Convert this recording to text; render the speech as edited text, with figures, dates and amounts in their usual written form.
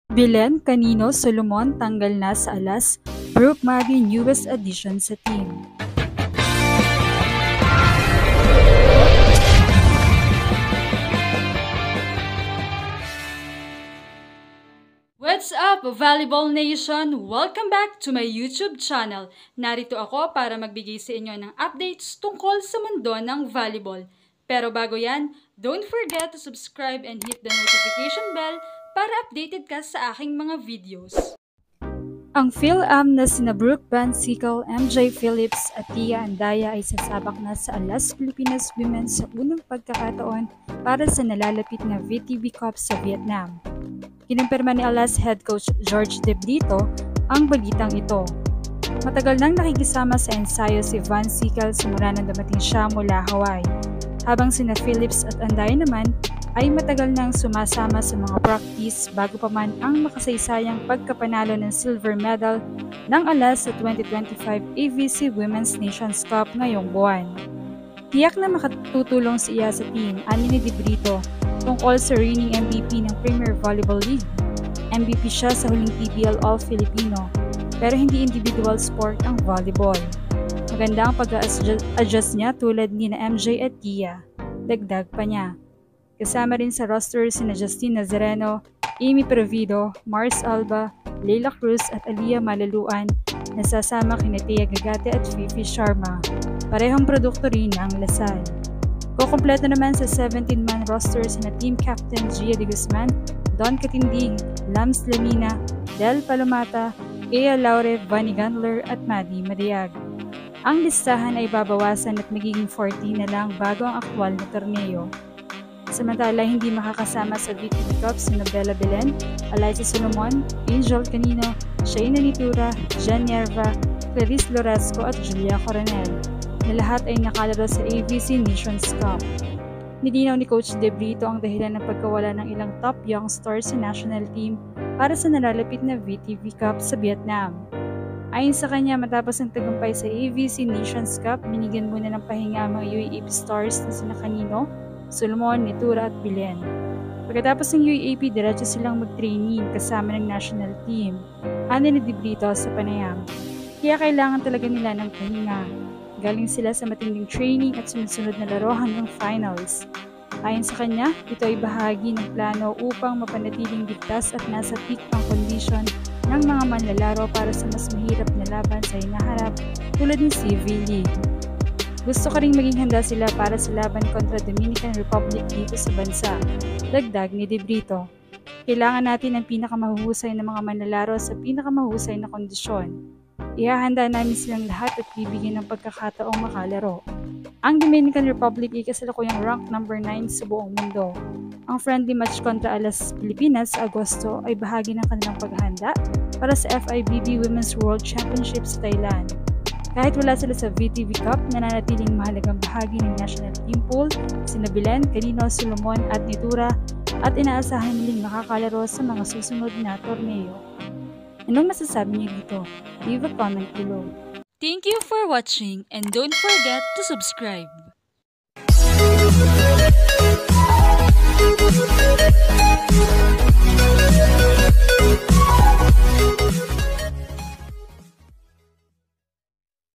Belen Canino Solomon tanggal na sa Alas, Brooke Mabi newest addition sa team. What's up, Volleyball Nation? Welcome back to my YouTube channel. Narito ako para magbigay sa inyo ng updates tungkol sa mundo ng volleyball. Pero bago yan, don't forget to subscribe and hit the notification bell para updated ka sa aking mga videos. Ang Phil-Am na sina Brooke Van Sickle, MJ Phillips at Tia Andaya ay sasabak na sa Alas Pilipinas Women sa unang pagkakataon para sa nalalapit na VTV Cup sa Vietnam. Kinumpirma ni Alas head coach George De Brito ang balitang ito. Matagal nang nakikisama sa ensayo si Van Sickle simula nang dumating siya mula Hawaii, habang sina Phillips at Andaya naman ay matagal nang sumasama sa mga practice bago pa man ang makasaysayang pagkapanalo ng silver medal ng Alas sa 2025 AVC Women's Nations Cup ngayong buwan. Tiyak na makatutulong siya sa team, ani ni De Brito, tungkol sa reigning MVP ng Premier Volleyball League. MVP siya sa huling PBL All-Filipino, pero hindi individual sport ang volleyball. Maganda ang pag-adjust niya tulad ni na MJ at Tia. Dagdag pa niya. Kasama rin sa roster sina Justine Nazareno, Amy Provido, Mars Alba, Leila Cruz at Aliyah Malaluan na sasama kina Thea Gagate at Fifi Sharma. Parehong produkto rin ng Lasal. Kukumpleto naman sa 17-man roster sina Team Captain Gia de Guzman, Don Katindig, Lams Lamina, Del Palomata, Ea Laure, Vanny Gandler at Maddie Madiag. Ang listahan ay babawasan at magiging 14 na lang bago ang aktwal na torneo. Samantala, hindi makakasama sa VTV Cup sina Bella Belen, Eliza Solomon, Angel Canino, Shayna Nitura, Jen Nerva, Clarice Loresco at Julia Coronel, na lahat ay nakalaro sa AVC Nations Cup. Nilinaw ni Coach De Brito ang dahilan ng pagkawala ng ilang top young stars sa national team para sa nalalapit na VTV Cup sa Vietnam. Ayon sa kanya, matapos ang tagumpay sa AVC Nations Cup, binigyan muna ng pahinga ang mga UAAP stars na sina Canino, Solomon, Nitura at Belen. Pagkatapos ng UAAP, diretso silang mag-training kasama ng national team. Ano ni De Brito sa panayam. Kaya kailangan talaga nila ng pahinga. Galing sila sa matinding training at sunod-sunod na laro hanggang finals. Ayon sa kanya, ito ay bahagi ng plano upang mapanatiling ligtas at nasa peak ang condition ng mga manlalaro para sa mas mahirap na laban sa hinaharap tulad ng CV League. Gusto ko ring maging handa sila para sa laban kontra Dominican Republic dito sa bansa. Dagdag ni De Brito. Kailangan natin ang pinakamahuhusay na mga manlalaro sa pinakamahusay na kondisyon. Ihahanda namin silang lahat at bibigyan ng pagkakataong makalaro. Ang Dominican Republic ay kasalukuyang rank number 9 sa buong mundo. Ang friendly match kontra Alas Pilipinas sa Agosto ay bahagi ng kanilang paghahanda para sa FIVB Women's World Championship sa Thailand. Kahit wala sila sa VTV Cup, nananatiling mahalagang bahagi ng national team pool sina Belen, Canino, Solomon at Nitura at inaasahan nilang makakalaro sa mga susunod na torneo. Anong masasabi niyo dito? Leave a comment below. Thank you for watching and don't forget to subscribe.